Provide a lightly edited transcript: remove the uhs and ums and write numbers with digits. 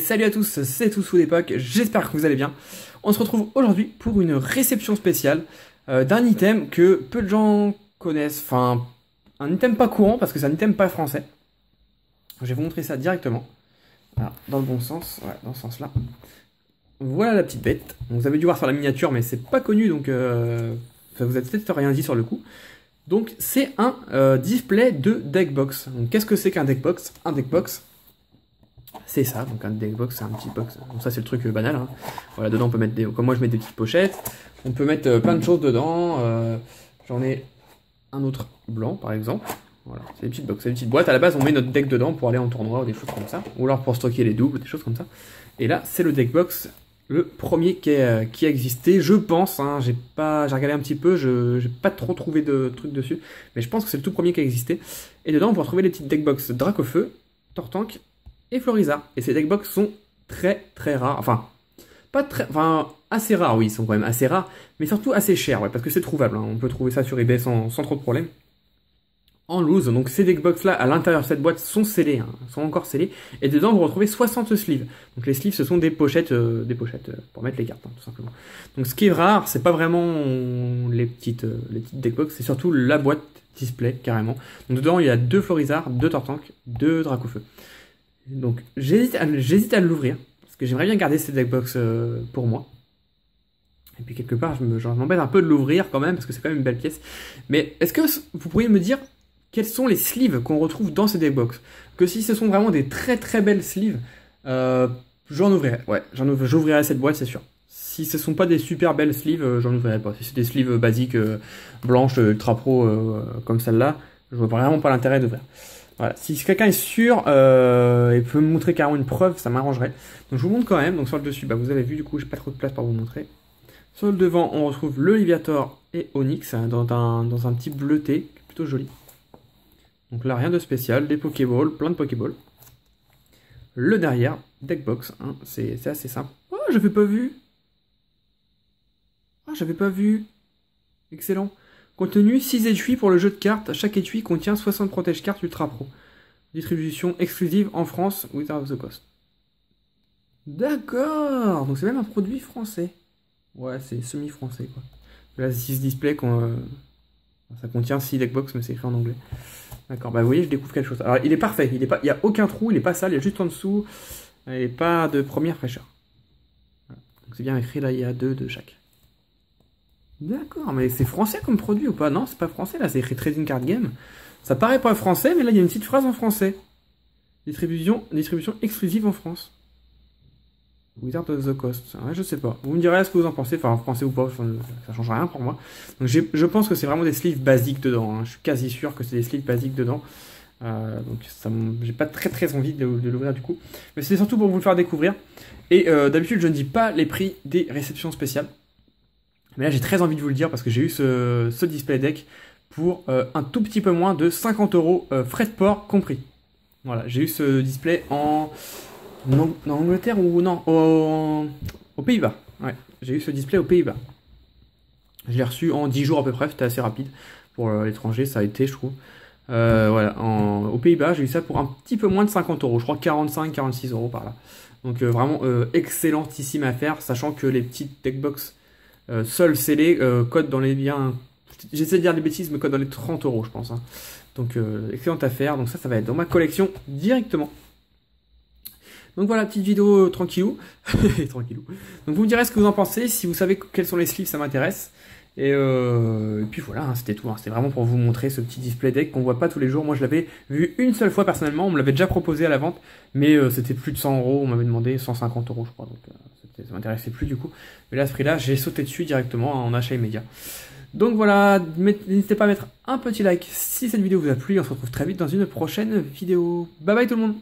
salut à tous, c'est Tous sous l'époque, j'espère que vous allez bien. On se retrouve aujourd'hui pour une réception spéciale d'un item que peu de gens connaissent, enfin un item pas courant parce que c'est un item pas français. Je vais vous montrer ça directement, voilà, dans le bon sens, ouais, dans ce sens là. Voilà la petite bête, vous avez dû voir sur la miniature mais c'est pas connu donc ça vous a peut-être rien dit sur le coup. Donc c'est un display de deckbox. Donc qu'est-ce que c'est qu'un deckbox? Un deckbox, c'est ça, donc un deckbox, c'est un petit box. Donc ça c'est le truc banal. Hein. Voilà, dedans on peut mettre des, comme moi je mets des petites pochettes. On peut mettre plein de choses dedans. J'en ai un autre blanc par exemple. Voilà, c'est des petites box, c'est des petites boîtes. À la base on met notre deck dedans pour aller en tournoi ou des choses comme ça. Ou alors pour stocker les doubles, des choses comme ça. Et là c'est le deckbox, le premier qui a existé, je pense. Hein, j'ai regardé un petit peu, j'ai pas trop trouvé de trucs dessus. Mais je pense que c'est le tout premier qui a existé. Et dedans on peut retrouver les petites deckbox Dracofeu, Tortank et Florizard. Et ces deckbox sont très rares. Enfin, assez rares, oui, ils sont quand même assez rares. Mais surtout assez chers, ouais, parce que c'est trouvable. Hein. On peut trouver ça sur eBay sans trop de problème. En loose, donc ces deckbox là, à l'intérieur de cette boîte, sont scellés, hein, sont encore scellés. Et dedans, vous retrouvez 60 sleeves. Donc les sleeves, ce sont des pochettes pour mettre les cartes, hein, tout simplement. Donc ce qui est rare, c'est pas vraiment les petites deckbox, c'est surtout la boîte display, carrément. Donc dedans, il y a 2 Florizard, 2 Tortank, 2 Dracofeu. Donc j'hésite à l'ouvrir, parce que j'aimerais bien garder ces deckbox pour moi. Et puis quelque part, je m'embête un peu de l'ouvrir quand même, parce que c'est quand même une belle pièce. Mais est-ce que vous pourriez me dire quels sont les sleeves qu'on retrouve dans ces deckbox? Que si ce sont vraiment des très belles sleeves, j'en ouvrirai. Ouais, j'ouvrirai cette boîte, c'est sûr. Si ce sont pas des super belles sleeves, j'en ouvrirai pas. Si c'est des sleeves basiques, blanches, ultra pro, comme celle-là, je vois vraiment pas l'intérêt d'ouvrir. Voilà, si quelqu'un est sûr et peut me montrer carrément une preuve, ça m'arrangerait. Donc je vous montre quand même. Donc sur le dessus, bah, vous avez vu, du coup, j'ai pas trop de place pour vous montrer. Sur le devant, on retrouve le Liviator et Onyx hein, dans un petit bleuté, plutôt joli. Donc là, rien de spécial, des Pokéballs, plein de Pokéballs. Le derrière, deckbox, hein, c'est assez simple. Oh, j'avais pas vu. Ah, j'avais pas vu. Excellent. Contenu 6 étuis pour le jeu de cartes. Chaque étui contient 60 protège-cartes Ultra Pro. Distribution exclusive en France, Wizard of the Coast. D'accord. Donc c'est même un produit français. Ouais, c'est semi-français quoi. Là, 6 displays, ça contient 6 deckbox, mais c'est écrit en anglais. D'accord, bah vous voyez, je découvre quelque chose. Alors il est parfait, il n'y a aucun trou, il n'est pas sale, il est juste en dessous. Il n'est pas de première fraîcheur. Voilà. Donc c'est bien écrit, là il y a 2 de chaque. D'accord, mais c'est français comme produit ou pas? Non, c'est pas français, là c'est écrit Trading Card Game. Ça paraît pas français, mais là il y a une petite phrase en français. Distribution exclusive en France. Wizard of the Coast, ouais, je sais pas. Vous me direz ce que vous en pensez, enfin français ou pas, ça change rien pour moi. Donc je pense que c'est vraiment des sleeves basiques dedans, hein. Je suis quasi sûr que c'est des sleeves basiques dedans. Donc j'ai pas très envie de l'ouvrir du coup. Mais c'est surtout pour vous le faire découvrir. Et d'habitude je ne dis pas les prix des réceptions spéciales. Mais là j'ai très envie de vous le dire parce que j'ai eu ce display deck pour un tout petit peu moins de 50 €, frais de port compris. Voilà, j'ai eu ce display en Angleterre ou non, aux Pays-Bas. Ouais, j'ai eu ce display aux Pays-Bas. Je l'ai reçu en 10 jours à peu près, c'était assez rapide. Pour l'étranger, ça a été, je trouve. Voilà, aux Pays-Bas, j'ai eu ça pour un petit peu moins de 50 €. Je crois 45-46 € par là. Donc vraiment excellentissime affaire, sachant que les petites deckbox seules scellées codent dans les biens. J'essaie de dire des bêtises, mais codent dans les 30 € je pense. Hein. Donc excellente affaire. Donc ça va être dans ma collection directement. Donc voilà, petite vidéo tranquillou. Tranquillou. Donc vous me direz ce que vous en pensez. Si vous savez quels sont les sleeves, ça m'intéresse. Et puis voilà, hein, c'était tout. Hein. C'était vraiment pour vous montrer ce petit display deck qu'on voit pas tous les jours. Moi, je l'avais vu une seule fois personnellement. On me l'avait déjà proposé à la vente. Mais c'était plus de 100 €. On m'avait demandé 150 € je crois. Donc ça m'intéressait plus du coup. Mais là, à ce prix-là, j'ai sauté dessus directement en achat immédiat. Donc voilà, n'hésitez pas à mettre un petit like si cette vidéo vous a plu. On se retrouve très vite dans une prochaine vidéo. Bye bye tout le monde!